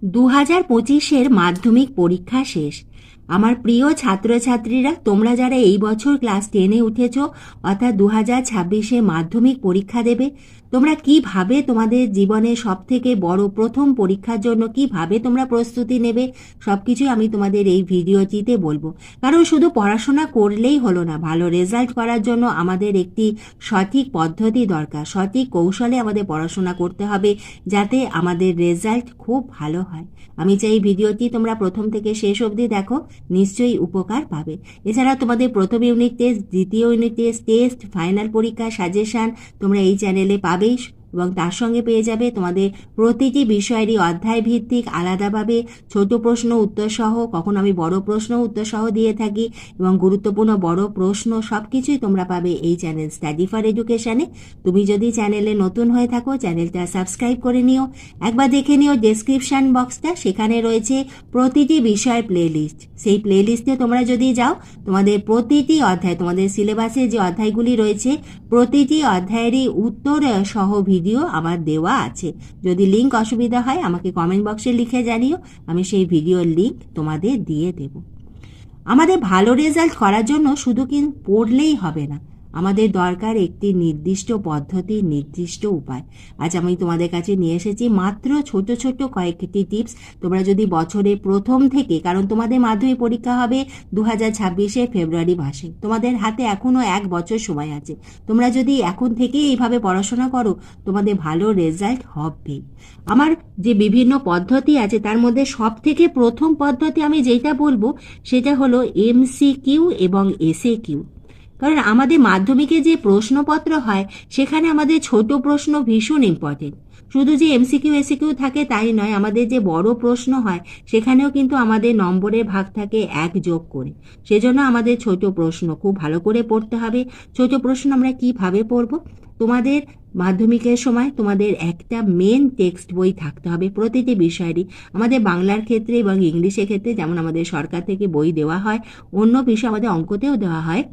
2025-এর মাধ্যমিক পরীক্ষা শেষ। আমার প্রিয় ছাত্রছাত্রীরা, তোমরা যারা এই বছর ক্লাস 10-এ উঠেছ অর্থাৎ 2026-এ মাধ্যমিক পরীক্ষা দেবে, তোমরা কিভাবে তোমাদের জীবনের সবথেকে বড় প্রথম পরীক্ষার জন্য কিভাবে তোমরা প্রস্তুতি নেবে সবকিছুই আমি তোমাদের এই ভিডিওটিতে বলবো। কারণ শুধু পড়াশোনা করলেই হলো না, ভালো রেজাল্ট করার জন্য আমাদের একটি সঠিক পদ্ধতি দরকার, সঠিক কৌশলে আমাদের পড়াশোনা করতে হবে যাতে আমাদের রেজাল্ট খুব ভালো হয়। আমি চাই ভিডিওটি তোমরা প্রথম থেকে শেষ অবধি দেখো, নিশ্চয়ই উপকার পাবে। এছাড়া তোমাদের প্রথম ইউনিট টেস্ট, দ্বিতীয় ইউনিট টেস্ট, ফাইনাল পরীক্ষা সাজেশন তোমরা এই চ্যানেলে পাবেই এবং তার সঙ্গে পেয়ে যাবে তোমাদের প্রতিটি বিষয়েরই অধ্যায় ভিত্তিক আলাদাভাবে ছোট প্রশ্ন উত্তর সহ, কখন আমি বড় প্রশ্ন উত্তর সহ দিয়ে থাকি এবং গুরুত্বপূর্ণ বড় প্রশ্ন সব কিছুই তোমরা পাবে এই চ্যানেল স্টাডি ফর এডুকেশনে। তুমি যদি চ্যানেলে নতুন হয়ে থাকো চ্যানেলটা সাবস্ক্রাইব করে নিও, একবার দেখে নিও ডেসক্রিপশন বক্সটা, সেখানে রয়েছে প্রতিটি বিষয়ের প্লেলিস্ট। সেই প্লেলিস্টে তোমরা যদি যাও তোমাদের প্রতিটি অধ্যায়, তোমাদের সিলেবাসে যে অধ্যায়গুলি রয়েছে প্রতিটি অধ্যায়েরই উত্তর সহ ভিডিও আমার দেওয়া আছে। যদি লিঙ্ক অসুবিধা হয় আমাকে কমেন্ট বক্সে লিখে জানিও, আমি সেই ভিডিওর লিঙ্ক তোমাদের দিয়ে দেব। আমাদের ভালো রেজাল্ট করার জন্য শুধু কিন্তু পড়লেই হবে না, আমাদের দরকার একটি নির্দিষ্ট পদ্ধতি, নির্দিষ্ট উপায়। আজ আমি তোমাদের কাছে নিয়ে এসেছি মাত্র ছোট ছোট কয়েকটি টিপস। তোমরা যদি বছরে প্রথম থেকে, কারণ তোমাদের মাধ্যমিক পরীক্ষা হবে 2026-এ ফেব্রুয়ারি মাসে, তোমাদের হাতে এখনও 1 বছর সময় আছে। তোমরা যদি এখন থেকে এইভাবে পড়াশোনা করো তোমাদের ভালো রেজাল্ট হবে। আমার যে বিভিন্ন পদ্ধতি আছে তার মধ্যে সব থেকে প্রথম পদ্ধতি আমি যেটা বলবো সেটা হলো MCQ এবং SAQ। কারণ আমাদের মাধ্যমিকে যে প্রশ্নপত্র হয় সেখানে আমাদের ছোট প্রশ্ন ভীষণ ইম্পর্টেন্ট। শুধু যে MCQ SAQ থাকে তাই নয়, আমাদের যে বড় প্রশ্ন হয় সেখানেও কিন্তু আমাদের নম্বরের ভাগ থাকে 1 যোগ করে। সেজন্য আমাদের ছোট প্রশ্ন খুব ভালো করে পড়তে হবে। ছোট প্রশ্ন আমরা কিভাবে পড়ব? তোমাদের মাধ্যমিকের সময় তোমাদের একটা মেন টেক্সট বই থাকতে হবে প্রতিটি বিষয়েরই। আমাদের বাংলার ক্ষেত্রে এবং ইংলিশের ক্ষেত্রে যেমন আমাদের সরকার থেকে বই দেওয়া হয়, অন্য বিষয় আমাদের অঙ্কতেও দেওয়া হয়।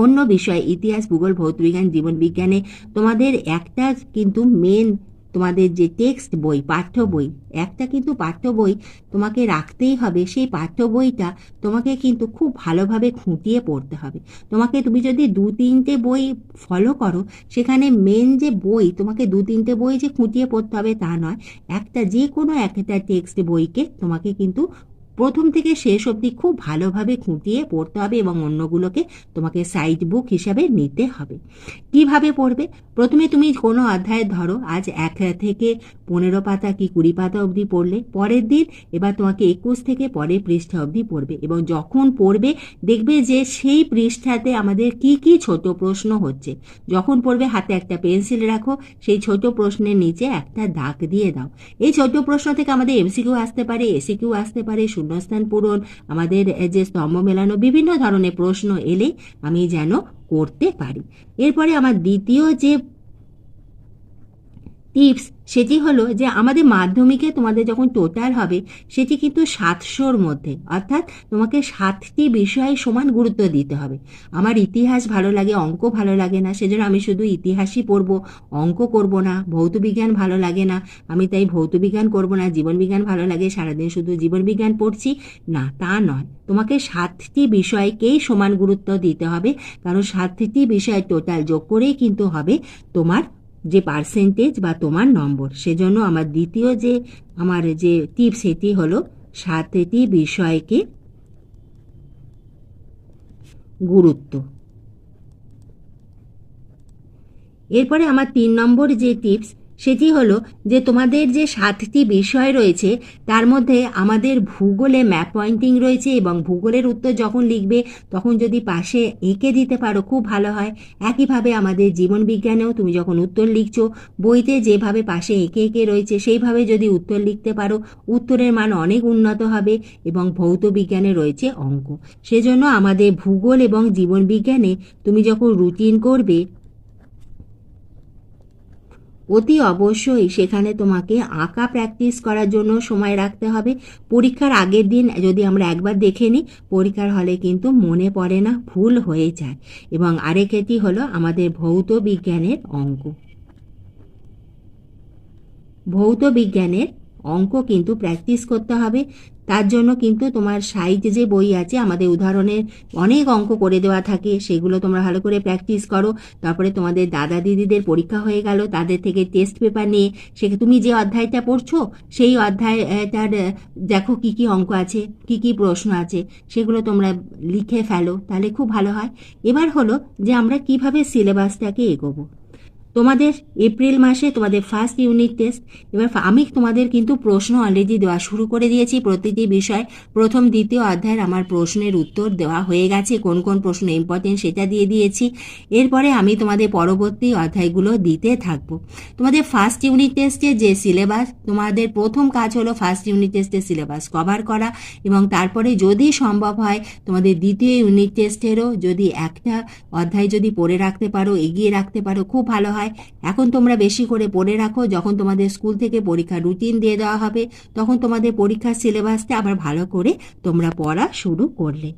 অন্য বিষয় ইতিহাস, ভূগোল, ভৌতবিজ্ঞান, জীবনবিজ্ঞানে তোমাদের একটা কিন্তু মেন তোমাদের যে টেক্সট বই, পাঠ্য বই, একটা কিন্তু পাঠ্য বই তোমাকে রাখতেই হবে। সেই পাঠ্য বইটা তোমাকে কিন্তু খুব ভালোভাবে খুঁটিয়ে পড়তে হবে। তুমি যদি 2-3টে বই ফলো করো, সেখানে মেন যে বই, তোমাকে 2-3টে বই যে খুঁটিয়ে পড়তে হবে তা নয়, যে কোনো একটা টেক্সট বইকে তোমাকে কিন্তু প্রথম থেকে শেষ অবধি খুব ভালোভাবে খুঁটিয়ে পড়তে হবে এবং অন্যগুলোকে তোমাকে সাইড বুক হিসাবে নিতে হবে। কিভাবে পড়বে? প্রথমে তুমি কোনো অধ্যায় ধরো, আজ 1 থেকে 15 পাতা কি 20 পাতা অবধি পড়লে, পরের দিন এবার তোমাকে 21 থেকে পরের পৃষ্ঠা অবধি পড়বে এবং যখন পড়বে দেখবে যে সেই পৃষ্ঠাতে আমাদের কি কি ছোট প্রশ্ন হচ্ছে। যখন পড়বে হাতে একটা পেন্সিল রাখো, সেই ছোট প্রশ্নের নিচে একটা দাগ দিয়ে দাও। এই ছোট প্রশ্ন থেকে আমাদের MCQ আসতে পারে, SAQ আসতে পারে, শূন্যস্থান পূরণ, আমাদের যে স্তম্ভ মেলানো, বিভিন্ন ধরনের প্রশ্ন এলে আমি যেন করতে পারি। এরপরে আমার দ্বিতীয় যে টিপস সেটি হলো যে আমাদের মাধ্যমিকে তোমাদের যখন টোটাল হবে সেটি কিন্তু 700-র মধ্যে, অর্থাৎ তোমাকে 7টি বিষয়ে সমান গুরুত্ব দিতে হবে। আমার ইতিহাস ভালো লাগে, অঙ্ক ভালো লাগে না, সেজন্য আমি শুধু ইতিহাসই পড়বো, অঙ্ক করব না। ভৌতবিজ্ঞান ভালো লাগে না, আমি তাই ভৌতবিজ্ঞান করব না। জীবনবিজ্ঞান ভালো লাগে, সারাদিন শুধু জীবনবিজ্ঞান পড়ছি না, তা নয়। তোমাকে 7টি বিষয়কেই সমান গুরুত্ব দিতে হবে, কারণ 7টি বিষয় টোটাল যোগ করেই কিন্তু হবে তোমার যে পার্সেন্টেজ বা তোমার নম্বর। সেজন্য আমার দ্বিতীয় যে টিপস সেটি হলো 7টি বিষয়কে গুরুত্ব। এরপরে আমার 3 নম্বর যে টিপস সেটি হলো যে তোমাদের যে 7টি বিষয় রয়েছে তার মধ্যে আমাদের ভূগোলে ম্যাপ পয়েন্টিং রয়েছে এবং ভূগোলের উত্তর যখন লিখবে তখন যদি পাশে এঁকে দিতে পারো খুব ভালো হয়। একইভাবে আমাদের জীবনবিজ্ঞানেও তুমি যখন উত্তর লিখছো বইতে যেভাবে পাশে এঁকে এঁকে রয়েছে সেইভাবে যদি উত্তর লিখতে পারো, উত্তরের মান অনেক উন্নত হবে। এবং ভৌতবিজ্ঞানে রয়েছে অঙ্ক, সেজন্য আমাদের ভূগোল এবং জীবনবিজ্ঞানে তুমি যখন রুটিন করবে অতি অবশ্যই সেখানে তোমাকে আঁকা প্র্যাকটিস করার জন্য সময় রাখতে হবে। পরীক্ষার আগের দিন যদি আমরা একবার দেখে নিই, পরীক্ষার হলে কিন্তু মনে পড়ে না, ভুল হয়ে যায়। এবং আরেকটি হলো আমাদের ভৌত বিজ্ঞানের অঙ্ক কিন্তু প্র্যাকটিস করতে হবে। তার জন্য কিন্তু তোমার সাইজ যে বই আছে, আমাদের উদাহরণের অনেক অঙ্ক করে দেওয়া থাকে, সেগুলো তোমরা ভালো করে প্র্যাকটিস করো। তারপরে তোমাদের দাদা দিদিদের পরীক্ষা হয়ে গেল, তাদের থেকে টেস্ট পেপার নিয়ে তুমি যে অধ্যায়টা পড়ছো সেই অধ্যায়টার দেখো কি কি অঙ্ক আছে, কি কি প্রশ্ন আছে, সেগুলো তোমরা লিখে ফেলো, তাহলে খুব ভালো হয়। এবার হলো যে আমরা কিভাবে সিলেবাসটাকে এগোবো। তোমাদের এপ্রিল মাসে তোমাদের ফার্স্ট ইউনিট টেস্ট। এবার আমি তোমাদের কিন্তু প্রশ্ন অলরেডি দেওয়া শুরু করে দিয়েছি প্রতিটি বিষয়। প্রথম দ্বিতীয় অধ্যায়ের আমার প্রশ্নের উত্তর দেওয়া হয়ে গেছে, কোন কোন প্রশ্ন ইম্পর্টেন্ট সেটা দিয়ে দিয়েছি। এরপরে আমি তোমাদের পরবর্তী অধ্যায়গুলো দিতে থাকবো। তোমাদের ফার্স্ট ইউনিট টেস্টের যে সিলেবাস, তোমাদের প্রথম কাজ হলো ফার্স্ট ইউনিট টেস্টের সিলেবাস কভার করা, এবং তারপরে যদি সম্ভব হয় তোমাদের দ্বিতীয় ইউনিট টেস্টেরও যদি একটা অধ্যায় যদি পড়ে রাখতে পারো, এগিয়ে রাখতে পারো, খুব ভালো হয়। এখন তোমরা বেশি করে পড়ে রাখো, যখন তোমাদের স্কুল থেকে পরীক্ষার রুটিন দিয়ে দেওয়া হবে তখন তোমাদের পরীক্ষার সিলেবাসটা আবার ভালো করে তোমরা পড়া শুরু করলে।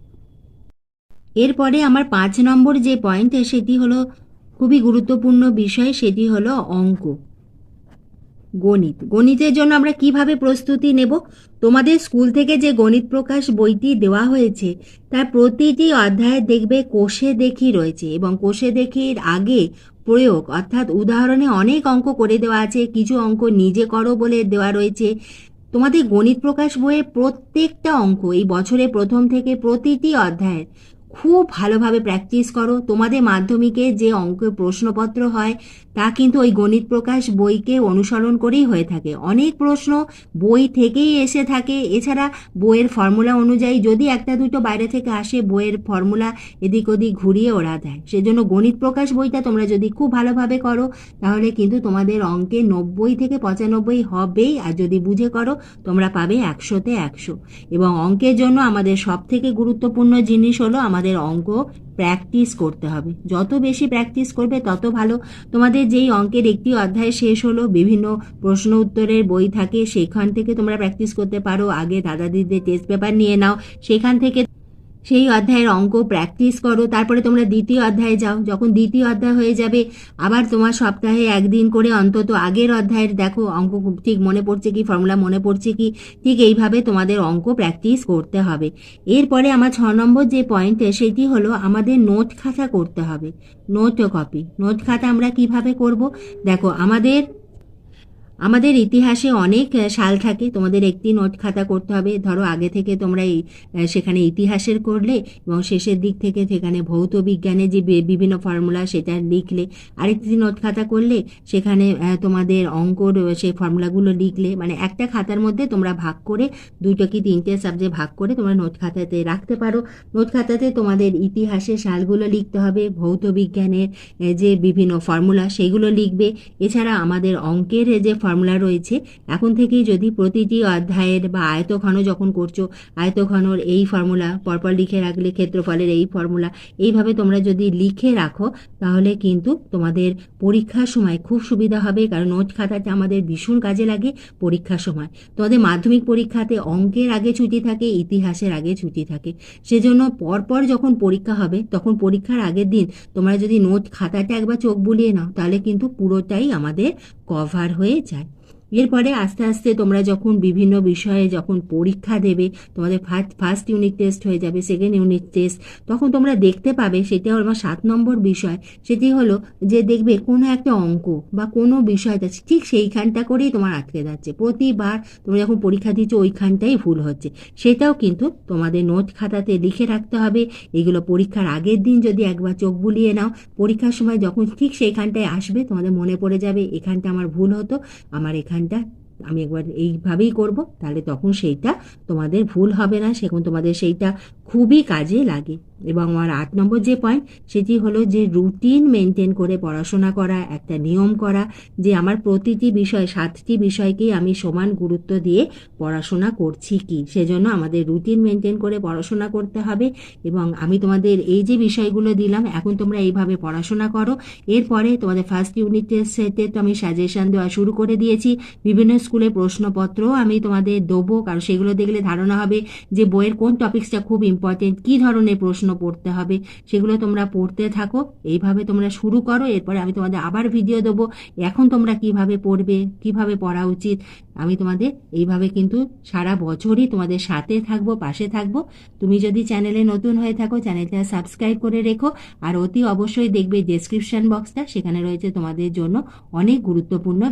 এরপরে আমার 5 নম্বর যে পয়েন্ট, সেটি হলো খুবই গুরুত্বপূর্ণ বিষয়, সেটি হলো অঙ্ক, গণিত। গণিতের জন্য আমরা কিভাবে প্রস্তুতি নেব। তোমাদের স্কুল থেকে যে গণিত প্রকাশ বইটি দেওয়া হয়েছে তার প্রতিটি অধ্যায়ে দেখবে কোষে দেখি রয়েছে, এবং কোষে দেখির আগে প্রয়োগ অর্থাৎ উদাহরণে অনেক অঙ্ক করে দেওয়া আছে, কিছু অঙ্ক নিজে করো বলে দেওয়া রয়েছে। তোমাদের গণিত প্রকাশ বইয়ের প্রত্যেকটা অঙ্ক এই বছরের প্রথম থেকে প্রতিটি অধ্যায়ের খুব ভালোভাবে প্র্যাকটিস করো। তোমাদের মাধ্যমিকে যে অঙ্কের প্রশ্নপত্র হয় তা কিন্তু ওই গণিত প্রকাশ বইকে অনুসরণ করেই হয়ে থাকে। অনেক প্রশ্ন বই থেকেই এসে থাকে, এছাড়া বইয়ের ফর্মুলা অনুযায়ী যদি একটা দুটো বাইরে থেকে আসে, বইয়ের ফর্মুলা এদিক ওদিক ঘুরিয়ে ওরা দেয়। সেজন্য গণিত প্রকাশ বইটা তোমরা যদি খুব ভালোভাবে করো তাহলে কিন্তু তোমাদের অঙ্কে 90 থেকে 95 হবেই, আর যদি বুঝে করো তোমরা পাবে 100-তে 100। এবং অঙ্কের জন্য আমাদের সব থেকে গুরুত্বপূর্ণ জিনিস হলো আমাদের অঙ্ক প্র্যাকটিস করতে হবে। যত বেশি প্র্যাকটিস করবে তত ভালো। তোমাদের যেই অঙ্কের একটি অধ্যায় শেষ হলো, বিভিন্ন প্রশ্ন উত্তরের বই থাকে, সেখান থেকে তোমরা প্র্যাকটিস করতে পারো। আগে দাদা দিদিদের টেস্ট পেপার নিয়ে নাও, সেখান থেকে সেই অধ্যায়ের অঙ্ক প্র্যাকটিস করো। তারপরে তোমরা দ্বিতীয় অধ্যায়ে যাও, যখন দ্বিতীয় অধ্যায় হয়ে যাবে আবার তোমার সপ্তাহে একদিন করে অন্তত আগের অধ্যায়ের দেখো অঙ্ক খুব ঠিক মনে পড়ছে কি, ফর্মুলা মনে পড়ছে কি। ঠিক এইভাবে তোমাদের অঙ্ক প্র্যাকটিস করতে হবে। এরপরে আমার 6 নম্বর যে পয়েন্ট, সেটি হলো আমাদের নোট খাতা করতে হবে, নোট কপি। নোট খাতা আমরা কিভাবে করব। দেখো আমাদের ইতিহাসে অনেক সাল থাকে, তোমাদের একটি নোট খাতা করতে হবে। ধরো আগে থেকে তোমরা সেখানে ইতিহাসের করলে এবং শেষের দিক থেকে সেখানে ভৌত বিজ্ঞানে যে বিভিন্ন ফর্মুলা সেটা লিখলে। আরেকটি নোট খাতা করলে সেখানে তোমাদের অঙ্কর সেই ফর্মুলাগুলো লিখলে। মানে একটা খাতার মধ্যে তোমরা ভাগ করে 2টো কি 3টে সাবজেক্ট ভাগ করে তোমরা নোট খাতাতে রাখতে পারো। নোট খাতাতে তোমাদের ইতিহাসের সালগুলো লিখতে হবে, ভৌত বিজ্ঞানের যে বিভিন্ন ফর্মুলা সেইগুলো লিখবে। এছাড়া আমাদের অঙ্কের যে ফর্মুলা রয়েছে, এখন থেকেই যদি প্রতিটি অধ্যায়ের বা আয়তঘন যখন করছো, আয়তঘনর এই ফর্মুলা পরপর লিখে রাখলে, ক্ষেত্রফলের এই ফর্মুলা, এইভাবে তোমরা যদি লিখে রাখো তাহলে কিন্তু তোমাদের পরীক্ষার সময় খুব সুবিধা হবে। কারণ নোট খাতাটা আমাদের ভীষণ কাজে লাগে পরীক্ষার সময়। তোমাদের মাধ্যমিক পরীক্ষাতে অঙ্কের আগে ছুটি থাকে, ইতিহাসের আগে ছুটি থাকে। সেজন্য পরপর যখন পরীক্ষা হবে তখন পরীক্ষার আগের দিন তোমরা যদি নোট খাতাটা একবার চোখ বুলিয়ে নাও তাহলে কিন্তু পুরোটাই আমাদের কভার হয়ে যায়। এরপরে আস্তে আস্তে তোমরা যখন বিভিন্ন বিষয়ে যখন পরীক্ষা দেবে, তোমাদের ফার্স্ট ইউনিট টেস্ট হয়ে যাবে, সেকেন্ড ইউনিট টেস্ট, তখন তোমরা দেখতে পাবে, সেটা হলো আমার 7 নম্বর বিষয়, সেটি হলো যে দেখবে কোনো একটা অঙ্ক বা কোনো বিষয়টা ঠিক সেইখানটা করেই তোমার আটকে যাচ্ছে। প্রতিবার তোমরা যখন পরীক্ষা দিচ্ছ ওইখানটাই ভুল হচ্ছে, সেটাও কিন্তু তোমাদের নোট খাতাতে লিখে রাখতে হবে। এগুলো পরীক্ষার আগের দিন যদি একবার চোখ বুলিয়ে নাও, পরীক্ষার সময় যখন ঠিক সেইখানটায় আসবে তোমাদের মনে পড়ে যাবে এখানটা আমার ভুল হতো, আমার এখানটা আমি একবার এইভাবেই করব, তাহলে তখন সেইটা তোমাদের ভুল হবে না, সেখন তোমাদের সেইটা খুবই কাজে লাগে। এবং আমার 8 নম্বর যে পয়েন্ট, সেটি হলো যে রুটিন মেনটেন করে পড়াশোনা করা, একটা নিয়ম করা যে আমার প্রতিটি বিষয় 7টি বিষয়কেই আমি সমান গুরুত্ব দিয়ে পড়াশোনা করছি কি। সেজন্য আমাদের রুটিন মেনটেন করে পড়াশোনা করতে হবে। এবং আমি তোমাদের এই যে বিষয়গুলো দিলাম, এখন তোমরা এইভাবে পড়াশোনা করো। এরপরে তোমাদের ফার্স্ট ইউনিট টেস্ট সেটে তো আমি সাজেশন দেওয়া শুরু করে দিয়েছি, বিভিন্ন স্কুলের প্রশ্নপত্র আমি তোমাদের দেবো, কারণ সেগুলো দেখলে ধারণা হবে যে বইয়ের কোন টপিক্সটা খুব ইম্পর্টেন্ট, কী ধরনের প্রশ্ন পড়তে হবে, সেগুলো তোমরা পড়তে থাকো। এইভাবে তোমরা শুরু করো, এরপরে আমি তোমাদের আবার ভিডিও দেবো এখন তোমরা কিভাবে পড়বে, কিভাবে পড়া উচিত। আমি তোমাদের এইভাবে কিন্তু সারা বছরই তোমাদের সাথে থাকবো, পাশে থাকবো। তুমি যদি চ্যানেলে নতুন হয়ে থাকো চ্যানেলটা সাবস্ক্রাইব করে রেখো, আর অতি অবশ্যই দেখবে ডেসক্রিপশন বক্সটা, সেখানে রয়েছে তোমাদের জন্য অনেক গুরুত্বপূর্ণ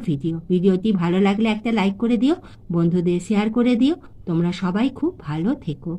ভিডিওটি ভালো লাগলে একটা লাইক করে দিও, বন্ধুদের শেয়ার করে দিও। তোমরা সবাই খুব ভালো থেকো।